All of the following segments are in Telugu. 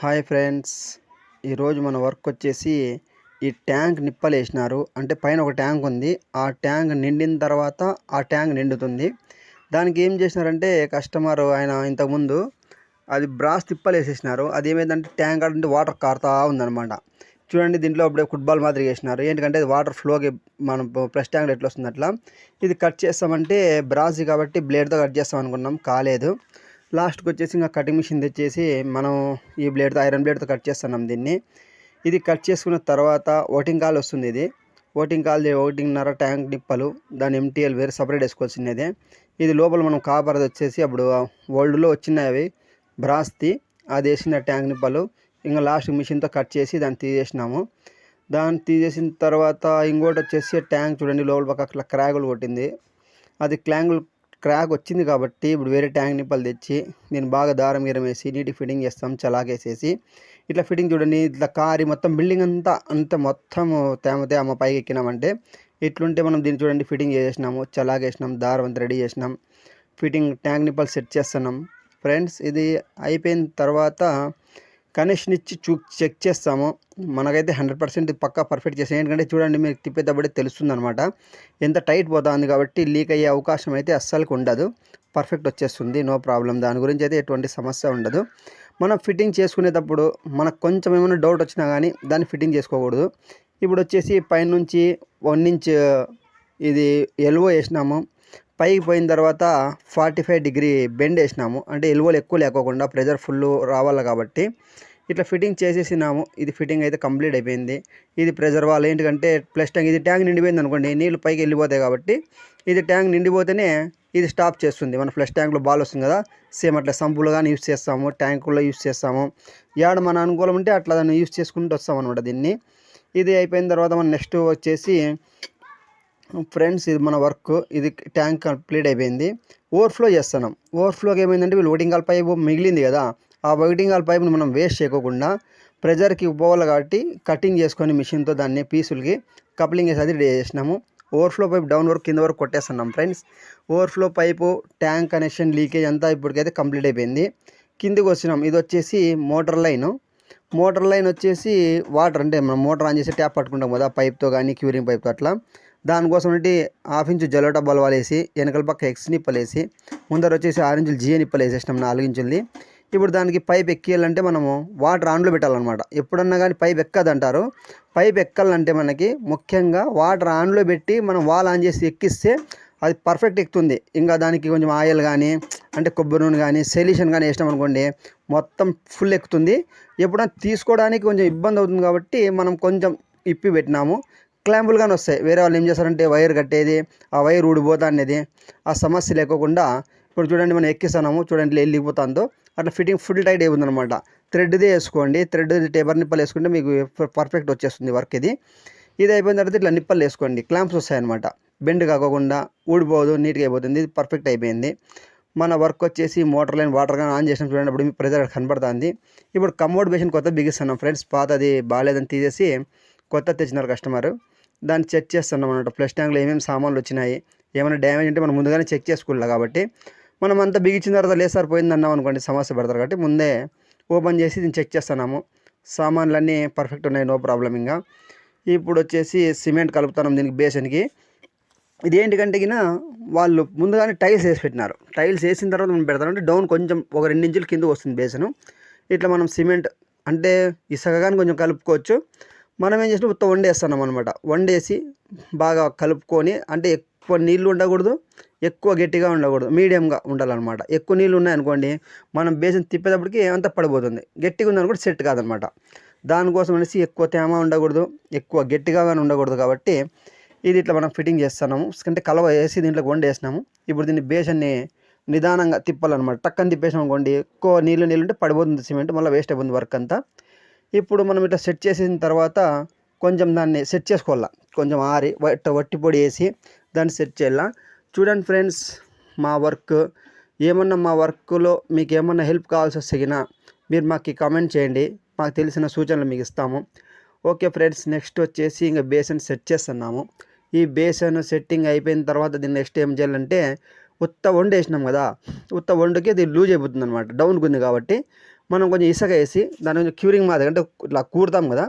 హాయ్ ఫ్రెండ్స్, ఈరోజు మన వర్క్ వచ్చేసి ఈ ట్యాంక్ నిప్పలేసినారు. అంటే పైన ఒక ట్యాంక్ ఉంది. ఆ ట్యాంక్ నిండిన తర్వాత ఆ ట్యాంక్ నిండుతుంది. దానికి ఏం చేసినారంటే కస్టమర్ ఆయన ఇంతకుముందు అది బ్రాస్ తిప్పలేసేసినారు. అది ఏమైందంటే ట్యాంక్ అంటే వాటర్ కారుతా ఉందన్నమాట. చూడండి, దీంట్లో అప్పుడే ఫుట్బాల్ మాదిరి వేసినారు. ఏంటంటే వాటర్ ఫ్లోకి మనం ప్రెస్ ట్యాంక్ ఎట్లా వస్తుంది అట్లా. ఇది కట్ చేస్తామంటే బ్రాస్ కాబట్టి బ్లేడ్తో కట్ చేస్తాం అనుకున్నాం, కాలేదు. లాస్ట్కి వచ్చేసి ఇంకా కటింగ్ మిషన్ తెచ్చేసి మనం ఈ బ్లేడ్తో ఐరన్ బ్లేడ్తో కట్ చేస్తున్నాం దీన్ని. ఇది కట్ చేసుకున్న తర్వాత ఓటింగ్ కాల్ వస్తుంది. ఇది ఓటింగ్ కాల్ 1.5 ట్యాంక్ నిప్పలు, దాని ఎంటీఎల్ వేరే సపరేట్ వేసుకోవాల్సినదే. ఇది లోపల మనం కాపర్ది వచ్చేసి అప్పుడు ఓల్డ్లో వచ్చినాయి అవి బ్రాస్ది, అది వేసిన ట్యాంక్ నిప్పలు. ఇంకా లాస్ట్ మిషన్తో కట్ చేసి దాన్ని తీసేసినాము. దాన్ని తీసేసిన తర్వాత ఇంకోటి వచ్చేసి ట్యాంక్ చూడండి, లోపల పక్క అట్లా క్రాగులు కొట్టింది. అది క్రాక్ వచ్చింది కాబట్టి ఇప్పుడు వేరే ట్యాంక్ నిప్పలు తెచ్చి నేను బాగా దారం గీరం వేసి నీట్గా ఫిట్టింగ్ చేస్తాం. చలాకేసేసి ఇట్లా ఫిట్టింగ్ చూడండి, ఇట్లా కారి మొత్తం బిల్డింగ్ అంతా మొత్తం తేమ పైకి ఎక్కినామంటే ఇట్లుంటే మనం దీన్ని చూడండి ఫిట్టింగ్ చేసేసినాము, చలాగేసినాం, దారం అంతా రెడీ చేసినాం, ఫిట్టింగ్ ట్యాంక్ నిప్పలు సెట్ చేస్తున్నాం. ఫ్రెండ్స్, ఇది అయిపోయిన తర్వాత కనెక్షన్ ఇచ్చి చెక్ చేస్తాము. మనకైతే 100% పక్కా పర్ఫెక్ట్ చేస్తాం. ఎందుకంటే చూడండి, మీకు తిప్పేటప్పుడే తెలుస్తుంది అనమాట ఎంత టైట్ పోతుంది. కాబట్టి లీక్ అయ్యే అవకాశం అయితే అస్సలు ఉండదు, పర్ఫెక్ట్ వచ్చేస్తుంది, నో ప్రాబ్లం. దాని గురించి అయితే ఎటువంటి సమస్య ఉండదు. మనం ఫిట్టింగ్ చేసుకునేటప్పుడు మనకు కొంచెం ఏమైనా డౌట్ వచ్చినా కానీ దాన్ని ఫిట్టింగ్ చేసుకోకూడదు. ఇప్పుడు వచ్చేసి పైనుంచి 1 ఇంచ్ ఇది ఎల్వో వేసినాము. పైకి పోయిన తర్వాత 45 డిగ్రీ బెండ్ వేసినాము. అంటే ఎల్వోలు ఎక్కువ లేకోకుండా ప్రెజర్ ఫుల్ రావాలి కాబట్టి ఇట్లా ఫిట్టింగ్ చేసేసినాము. ఇది ఫిట్టింగ్ అయితే కంప్లీట్ అయిపోయింది. ఇది ప్రెజర్ వాల్ ఏంటంటే ప్లస్ ట్యాంక్, ఇది ట్యాంక్ నిండిపోయింది అనుకోండి, నీళ్ళు పైకి వెళ్ళిపోతాయి కాబట్టి ఇది ట్యాంక్ నిండిపోతేనే ఇది స్టాప్ చేస్తుంది. మన ఫ్లష్ ట్యాంక్లో బాల్ వస్తుంది కదా, సేమ్ అట్లా సంపులు కానీ యూస్ చేస్తాము, ట్యాంకుల్లో యూస్ చేస్తాము. యాడ మన అనుకూలం ఉంటే అట్లా దాన్ని యూస్ చేసుకుంటూ వస్తాం అనమాట దీన్ని. ఇది అయిపోయిన తర్వాత మనం నెక్స్ట్ వచ్చేసి ఫ్రెండ్స్, ఇది మన వర్క్. ఇది ట్యాంక్ కంప్లీట్ అయిపోయింది. ఓవర్ఫ్లో చేస్తున్నాం. ఓవర్ఫ్లోకి ఏమైందంటే వీళ్ళు ఓటింగ్ కాల్ పైపు మిగిలింది కదా, ఆ ఓటింగ్ కాల్ పైపుని మనం వేస్ట్ చేయకోకుండా ప్రెజర్కి పోవాలి కాబట్టి కటింగ్ చేసుకొని మిషన్తో దాన్ని పీసులకి కప్లింగ్ వేసి అది రెడీ చేసినాము. ఓవర్ఫ్లో పైప్ డౌన్ వరకు కింద వరకు కొట్టేస్తున్నాం friends. Overflow pipe tank connection leakage అంతా ఇప్పటికైతే కంప్లీట్ అయిపోయింది. కిందికి వచ్చినాం. ఇది వచ్చేసి మోటార్ లైన్ వచ్చేసి వాటర్, అంటే మనం మోటార్ ఆన్ చేసి ట్యాప్ పట్టుకుంటాం కదా పైప్తో కానీ క్యూరింగ్ పైప్తో అట్లా. దానికోసం అంటే 1/2 ఇంచు జలోటా బల్వాలు వేసి వెనకల పక్క ఎక్స్ నిప్పలు వేసి ముందర వచ్చేసి 6 ఇంచులు జిఏ నిప్పలు వేసేసినాం, 4 ఇంచులది. ఇప్పుడు దానికి పైప్ ఎక్కియాలంటే మనము వాటర్ ఆన్లో పెట్టాలన్నమాట. ఎప్పుడన్నా కానీ పైప్ ఎక్కదంటారు. పైప్ ఎక్కాలంటే మనకి ముఖ్యంగా వాటర్ ఆన్లో పెట్టి మనం వాల్ ఆన్ చేసి ఎక్కిస్తే అది పర్ఫెక్ట్ ఎక్కుతుంది. ఇంకా దానికి కొంచెం ఆయిల్ కానీ అంటే కొబ్బరి నూనె కానీ సొల్యూషన్ కానీ వేసినాం అనుకోండి, మొత్తం ఫుల్ ఎక్కుతుంది. ఎప్పుడన్నా తీసుకోవడానికి కొంచెం ఇబ్బంది అవుతుంది కాబట్టి మనం కొంచెం ఇప్పి పెట్టినాము. క్లాంపులుగానే వస్తాయి. వేరే వాళ్ళు ఏం చేస్తారంటే వైర్ కట్టేది, ఆ వైర్ ఊడిపోతా అనేది ఆ సమస్య లేకోకుండా ఇప్పుడు చూడండి మనం ఎక్కిస్తున్నాము, చూడండి వెళ్ళిపోతుందో అట్లా ఫిట్టింగ్ ఫుల్ టైట్ అయిపోతుంది అనమాట. థ్రెడ్దే వేసుకోండి, థ్రెడ్ టేబర్ నిప్పలు వేసుకుంటే మీకు పర్ఫెక్ట్ వచ్చేస్తుంది వర్క్. ఇది అయిపోయిన తర్వాత ఇట్లా నిప్పలు వేసుకోండి, క్లాంప్స్ వస్తాయన్నమాట. బెండ్ కాకుండా ఊడిపోదు, నీట్గా అయిపోతుంది. ఇది పర్ఫెక్ట్ అయిపోయింది. మన వర్క్ వచ్చేసి మోటార్ లైన్ వాటర్ కానీ ఆన్ చేసినాం చూడండి, అప్పుడు మీకు ప్రెజర్ కనబడుతుంది. ఇప్పుడు కమోడ్ బేసిన్ కొత్త బిగిస్తున్నాం ఫ్రెండ్స్. పాతది బాగాలేదని తీసేసి కొత్త తెచ్చినారు కస్టమర్. దాన్ని చెక్ చేస్తున్నాం అన్నమాట. ఫ్లష్ ట్యాంక్లో ఏమేమి సామాన్లు వచ్చినాయి, ఏమైనా డ్యామేజ్ ఉంటే మనం ముందుగానే చెక్ చేసుకోవాలి. కాబట్టి మనం అంతా బిగించిన తర్వాత లేదు సార్ పోయింది అన్నాం అనుకోండి, సమస్య పడతారు. కాబట్టి ముందే ఓపెన్ చేసి దీన్ని చెక్ చేస్తున్నాము. సామాన్లన్నీ పర్ఫెక్ట్ ఉన్నాయి, నో ప్రాబ్లం. ఇంకా ఇప్పుడు వచ్చేసి సిమెంట్ కలుపుతున్నాం దీనికి బేసిన్కి. ఇది ఏంటికంటే వాళ్ళు ముందుగానే టైల్స్ వేసి పెట్టినారు. టైల్స్ వేసిన తర్వాత మనం పెడతామంటే డౌన్ కొంచెం ఒక 2 ఇంచుల కింద వస్తుంది బేసను. ఇట్లా మనం సిమెంట్ అంటే ఇసుక కానీ కొంచెం కలుపుకోవచ్చు. మనం ఏం చేసినా మొత్తం వండేస్తున్నాం అనమాట. వండేసి బాగా కలుపుకొని, అంటే ఎక్కువ నీళ్ళు ఉండకూడదు, ఎక్కువ గట్టిగా ఉండకూడదు, మీడియంగా ఉండాలన్నమాట. ఎక్కువ నీళ్ళు ఉన్నాయనుకోండి మనం బేసిన్ తిప్పేటప్పటికి అంతా పడిపోతుంది. గట్టిగా ఉందనుకోండి సెట్ కాదనమాట. దానికోసం అనేసి ఎక్కువ తేమ ఉండకూడదు, ఎక్కువ గట్టిగా కానీ ఉండకూడదు. కాబట్టి ఇది ఇట్లా మనం ఫిట్టింగ్ చేస్తున్నాము. అంటే కలవ వేసి దీంట్లో వండేసినాము. ఇప్పుడు దీన్ని బేసన్ని నిదానంగా తిప్పాలన్నమాట. టక్కని తిప్పేసాం అనుకోండి, ఎక్కువ నీళ్ళు ఉంటే పడిపోతుంది సిమెంట్, మళ్ళీ వేస్ట్ అయిపోతుంది వర్క్ అంతా. ఇప్పుడు మనం ఇట్లా సెట్ చేసిన తర్వాత కొంచెం దాన్ని సెట్ చేసుకోవాలా, కొంచెం ఆరి వట్టి పొడి వేసి దాన్ని సెట్ చేయాల. చూడండి ఫ్రెండ్స్, మా వర్క్ ఏమన్నా మా వర్క్లో మీకు ఏమన్నా హెల్ప్ కావాల్సి వస్తే మీరు మాకు కామెంట్ చేయండి, మాకు తెలిసిన సూచనలు మీకు ఇస్తాము. ఓకే ఫ్రెండ్స్, నెక్స్ట్ వచ్చేసి ఇంకా బేసన్ సెట్ చేస్తున్నాము. ఈ బేసన్ సెట్టింగ్ అయిపోయిన తర్వాత దీన్ని నెక్స్ట్ ఏం చేయాలంటే ఉత్త వండు వేసినాం కదా, ఉత్త వండుకి అది లూజ్ అయిపోతుంది అనమాట, డౌన్కి ఉంది కాబట్టి మనం కొంచెం ఇసుక వేసి దాని కొంచెం క్యూరింగ్ మాదిరి అంటే ఇట్లా కూరుతాం కదా,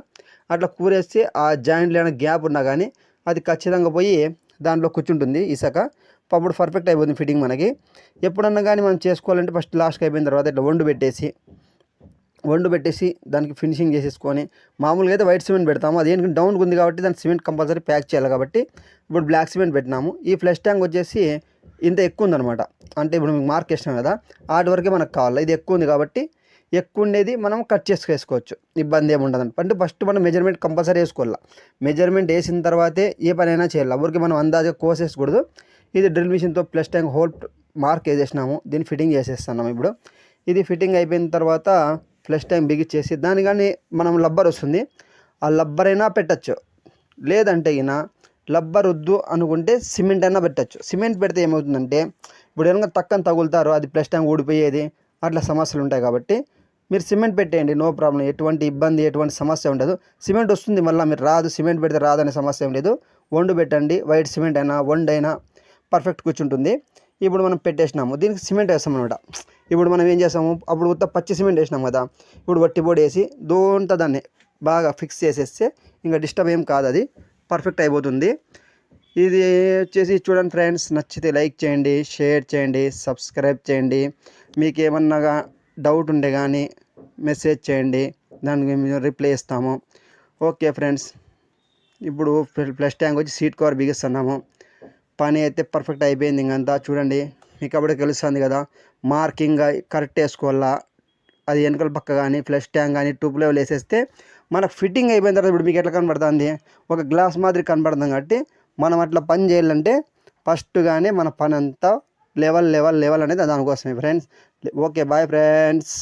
అట్లా కూరేసి ఆ జాయింట్లో ఏమైనా గ్యాప్ ఉన్నా కానీ అది ఖచ్చితంగా పోయి దాంట్లో కూర్చుంటుంది ఇసుక. అప్పుడు పర్ఫెక్ట్ అయిపోతుంది ఫిట్టింగ్ మనకి. ఎప్పుడన్నా కానీ మనం చేసుకోవాలంటే ఫస్ట్ లాస్ట్కి అయిపోయిన తర్వాత ఇట్లా వండు పెట్టేసి దానికి ఫినిషింగ్ చేసేసుకొని, మామూలుగా అయితే వైట్ సిమెంట్ పెడతాము, అది ఏంటంటే డౌన్గా ఉంది కాబట్టి దాని సిమెంట్ కంపల్సరీ ప్యాక్ చేయాలి కాబట్టి ఇప్పుడు బ్లాక్ సిమెంట్ పెట్టినాము. ఈ ఫ్లష్ ట్యాంక్ వచ్చేసి ఇంత ఎక్కువ ఉందన్నమాట, అంటే ఇప్పుడు మీకు మార్క్ వేసినాం కదా వాటి వరకే మనకు కావాలి. ఇది ఎక్కువ ఉంది కాబట్టి ఎక్కువ ఉండేది మనం కట్ చేసుకోవచ్చు, ఇబ్బంది ఏమి ఉండదు. అంటే ఫస్ట్ మనం మెజర్మెంట్ కంపల్సరీ వేసుకోవాలి. మెజర్మెంట్ వేసిన తర్వాతే ఏ పనైనా చేయాలి, ఊరికి మనం అందాజగా కోసేసుకోకూడదు. ఇది డ్రిల్ మిషన్తో ప్లస్ ట్యాంక్ హోల్ మార్క్ వేసేసినాము, దీన్ని ఫిట్టింగ్ చేసేస్తున్నాము. ఇప్పుడు ఇది ఫిట్టింగ్ అయిపోయిన తర్వాత ఫ్లష్ ట్యాంక్ బిగించేసి దాని కానీ మనం లబ్బర్ వస్తుంది, ఆ లబ్బర్ అయినా పెట్టచ్చు, లేదంటే ఈయన లబ్బర్ వద్దు అనుకుంటే సిమెంట్ అయినా పెట్టచ్చు. సిమెంట్ పెడితే ఏమవుతుందంటే ఇప్పుడు ఏమైనా తక్కువ తగులుతారో అది ప్లస్ ట్యాంక్ ఊడిపోయేది అట్లా సమస్యలు ఉంటాయి. కాబట్టి మీరు సిమెంట్ పెట్టేయండి, నో ప్రాబ్లం, ఎటువంటి ఇబ్బంది ఎటువంటి సమస్య ఉండదు. సిమెంట్ వస్తుంది మళ్ళీ మీరు సిమెంట్ పెడితే రాదనే సమస్య ఏం లేదు. వండు పెట్టండి, వైట్ సిమెంట్ అయినా అయినా పర్ఫెక్ట్ కూర్చుంటుంది. ఇప్పుడు మనం పెట్టేసినాము, దీనికి సిమెంట్ వేస్తాం అనమాట. ఇప్పుడు మనం ఏం చేస్తాము, అప్పుడు ఉత్త పచ్చి సిమెంట్ వేసినాం కదా, ఇప్పుడు వట్టి పొడి వేసి దోంతా దాన్ని బాగా ఫిక్స్ చేసేస్తే ఇంకా డిస్టర్బ్ ఏం కాదు, అది పర్ఫెక్ట్ అయిపోతుంది. ఇది వచ్చేసి చూడండి ఫ్రెండ్స్, నచ్చితే లైక్ చేయండి, షేర్ చేయండి, సబ్స్క్రైబ్ చేయండి. మీకు ఏమన్నా డౌట్ ఉంటే కానీ మెసేజ్ చేయండి, దానికి మేము రిప్లై ఇస్తాము. ఓకే ఫ్రెండ్స్, ఇప్పుడు ప్లస్ ట్యాంక్ వచ్చి సీట్ కవర్ బిగిస్తున్నాము. పని అయితే పర్ఫెక్ట్ అయిపోయింది. ఇంకంతా చూడండి, మీకు అప్పుడే తెలుస్తుంది కదా, మార్కింగ్ కరెక్ట్ వేసుకోవాలా. అది వెనకాల పక్క కానీ ఫ్లష్ ట్యాంక్ కానీ టూప్ లెవెల్ వేసేస్తే మనకు ఫిట్టింగ్ అయిపోయిన తర్వాత ఇప్పుడు మీకు ఎట్లా కనబడుతుంది, ఒక గ్లాస్ మాదిరి కనబడుతుంది. కాబట్టి మనం అట్లా పని చేయాలంటే ఫస్ట్గానే మన పని అంతా లెవెల్ అనేది దానికోసమే ఫ్రెండ్స్. Okay, bye friends.